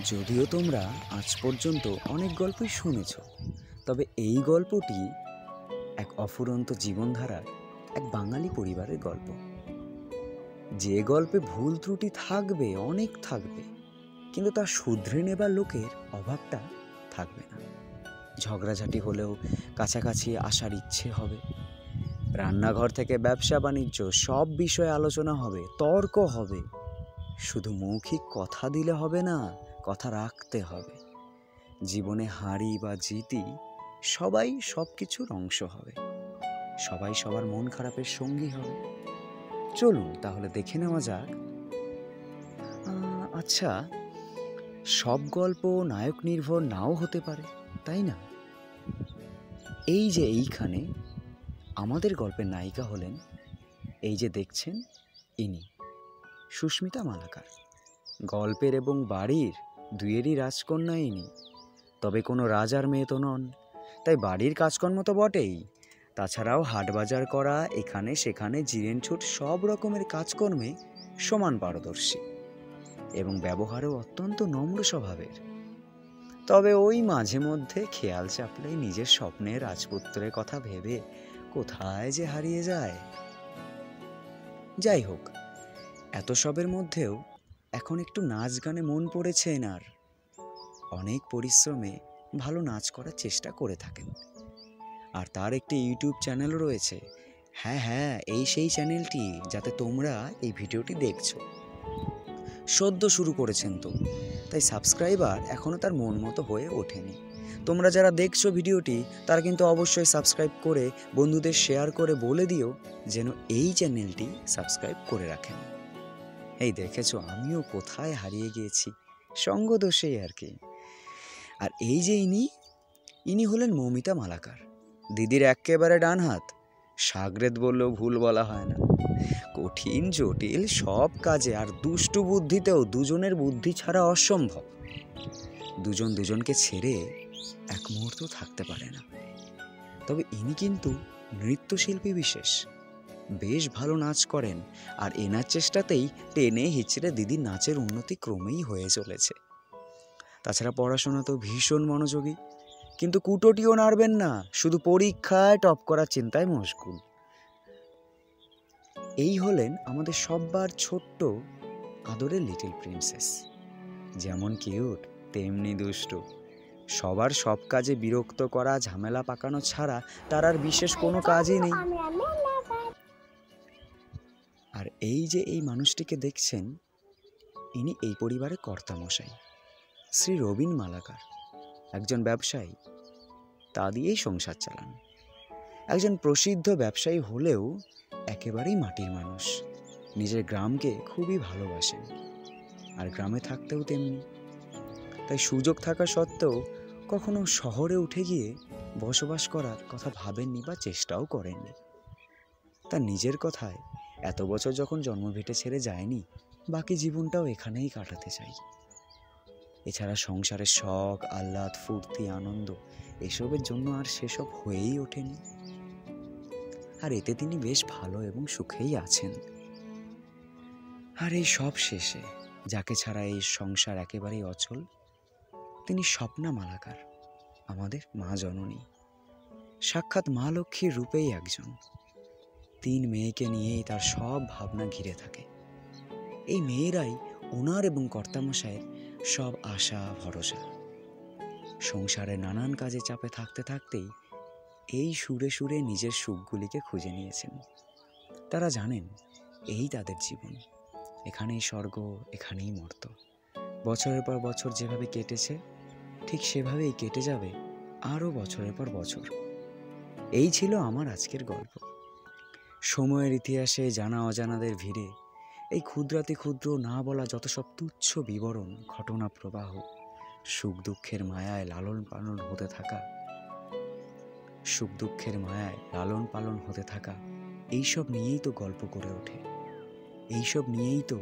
যদিও তোমরা আজ পর্যন্ত অনেক গল্পই শুনেছ, তবে এই গল্পটি এক অফুরন্ত জীবনধারার এক বাঙালি পরিবারের গল্প। যে গল্পে ভুল ত্রুটি থাকবে, অনেক থাকবে, কিন্তু তা শুধরে নেবার লোকের অভাবটা থাকবে না। ঝগড়াঝাটি হলেও কাছাকাছি আসার ইচ্ছে হবে। রান্নাঘর থেকে ব্যবসা বাণিজ্য সব বিষয়ে আলোচনা হবে, তর্ক হবে। শুধু মৌখিক কথা দিলে হবে না, কথা রাখতে হবে। জীবনে হারি বা জিতি সবাই সব কিছুর অংশ হবে, সবাই সবার মন খারাপের সঙ্গী হবে। চলুন তাহলে দেখে নেওয়া যাক। আচ্ছা, সব গল্প নায়ক নির্ভর নাও হতে পারে, তাই না? এই যে এইখানে আমাদের গল্পের নায়িকা হলেন, এই যে দেখছেন, ইনি সুস্মিতা মালাকার। গল্পের এবং বাড়ির দুয়েরই রাজকন্যা ইনি। তবে কোনো রাজার মেয়ে তো নন, তাই বাড়ির কাজকর্ম তো বটেই, তাছাড়াও হাট বাজার করা, এখানে সেখানে জিরেন ছুট সব রকমের কাজকর্মে সমান পারদর্শী এবং ব্যবহারেও অত্যন্ত নম্র স্বভাবের। তবে ওই মাঝে মধ্যে খেয়াল চাপলেই নিজের স্বপ্নের রাজপুত্রের কথা ভেবে কোথায় যে হারিয়ে যায়। যাই হোক, এত সবের মধ্যেও এখন একটু নাচ গানে মন পড়েছে এনার। অনেক পরিশ্রমে ভালো নাচ করার চেষ্টা করে থাকেন, আর তার একটি ইউটিউব চ্যানেলও রয়েছে। হ্যাঁ, এই সেই চ্যানেলটি যাতে তোমরা এই ভিডিওটি দেখছো। সদ্য শুরু করেছেন তো, তাই সাবস্ক্রাইবার এখনও তার মন মতো হয়ে ওঠেনি। তোমরা যারা দেখছো ভিডিওটি, তারা কিন্তু অবশ্যই সাবস্ক্রাইব করে বন্ধুদের শেয়ার করে বলে দিও যেন এই চ্যানেলটি সাবস্ক্রাইব করে রাখেন। এই দেখেছো, আমিও কোথায় হারিয়ে গিয়েছি, সঙ্গ দোষেই আর কি। আর এই যে ইনি হলেন মৌমিতা মালাকার, দিদির একেবারে ডান হাত। সাগরেদ বললেও ভুল বলা হয় না। কঠিন জটিল সব কাজে আর দুষ্টু বুদ্ধিতেও দুজনের বুদ্ধি ছাড়া অসম্ভব। দুজন দুজনকে ছেড়ে এক মুহূর্ত থাকতে পারে না। তবে ইনি কিন্তু নৃত্যশিল্পী বিশেষ, বেশ ভালো নাচ করেন, আর এনার চেষ্টাতেই টেনে হিচড়ে দিদির নাচের উন্নতি ক্রমেই হয়ে চলেছে। তাছাড়া পড়াশোনাতেও ভীষণ মনোযোগী, কিন্তু কুটোটিও নাড়বেন না, শুধু পরীক্ষায় টপ করার চিন্তায় মশগুল। এই হলেন আমাদের সব্বার ছোট্ট আদরের লিটল প্রিন্সেস। যেমন কিউট তেমনি দুষ্টু, সবার সব কাজে বিরক্ত করা, ঝামেলা পাকানো ছাড়া তার আর বিশেষ কোনো কাজই নেই। আর এই যে এই মানুষটিকে দেখছেন, ইনি এই পরিবারের কর্তামশাই, শ্রী রবীন মালাকার। একজন ব্যবসায়ী, তা দিয়েই সংসার চালান। একজন প্রসিদ্ধ ব্যবসায়ী হলেও একেবারেই মাটির মানুষ। নিজের গ্রামকে খুবই ভালোবাসেন, আর গ্রামে থাকতেও তেমনি। তাই সুযোগ থাকা সত্ত্বেও কখনো শহরে উঠে গিয়ে বসবাস করার কথা ভাবেননি বা চেষ্টাও করেননি। তার নিজের কথায়, এত বছর যখন জন্মভিটে ছেড়ে যায়নি, বাকি জীবনটাও এখানেই কাটাতে চাই। এছাড়া সংসারের শখ, আহ্লাদ, ফুর্তি, আনন্দ এসবের জন্য আর সেসব হয়েই ওঠেনি। আর এতে তিনি বেশ ভালো এবং সুখেই আছেন। আর এই সব শেষে যাকে ছাড়া এই সংসার একেবারেই অচল, তিনি স্বপ্না মালাকার, আমাদের মা জননী। সাক্ষাৎ মা লক্ষ্মীর রূপেই একজন। 3 মেয়েকে নিয়েই তার সব ভাবনা ঘিরে থাকে। এই মেয়েরাই ওনার এবং কর্তামশায়ের সব আশা ভরসা। সংসারে নানান কাজে চাপে থাকতে থাকতেই এই সুরে সুরে নিজের সুখগুলিকে খুঁজে নিয়েছেন। তারা জানেন এই তাদের জীবন, এখানেই স্বর্গ, এখানেই মর্ত। বছরের পর বছর যেভাবে কেটেছে, ঠিক সেভাবেই কেটে যাবে আরও বছরের পর বছর। এই ছিল আমার আজকের গল্প। সময়ের ইতিহাসে জানা অজানাদের ভিড়ে এই ক্ষুদ্রাতি ক্ষুদ্র না বলা যত সব তুচ্ছ বিবরণ, ঘটনা প্রবাহ, সুখ দুঃখের মায়ায় লালন পালন হতে থাকা, এইসব নিয়েই তো গল্প করে ওঠে। এইসব নিয়েই তো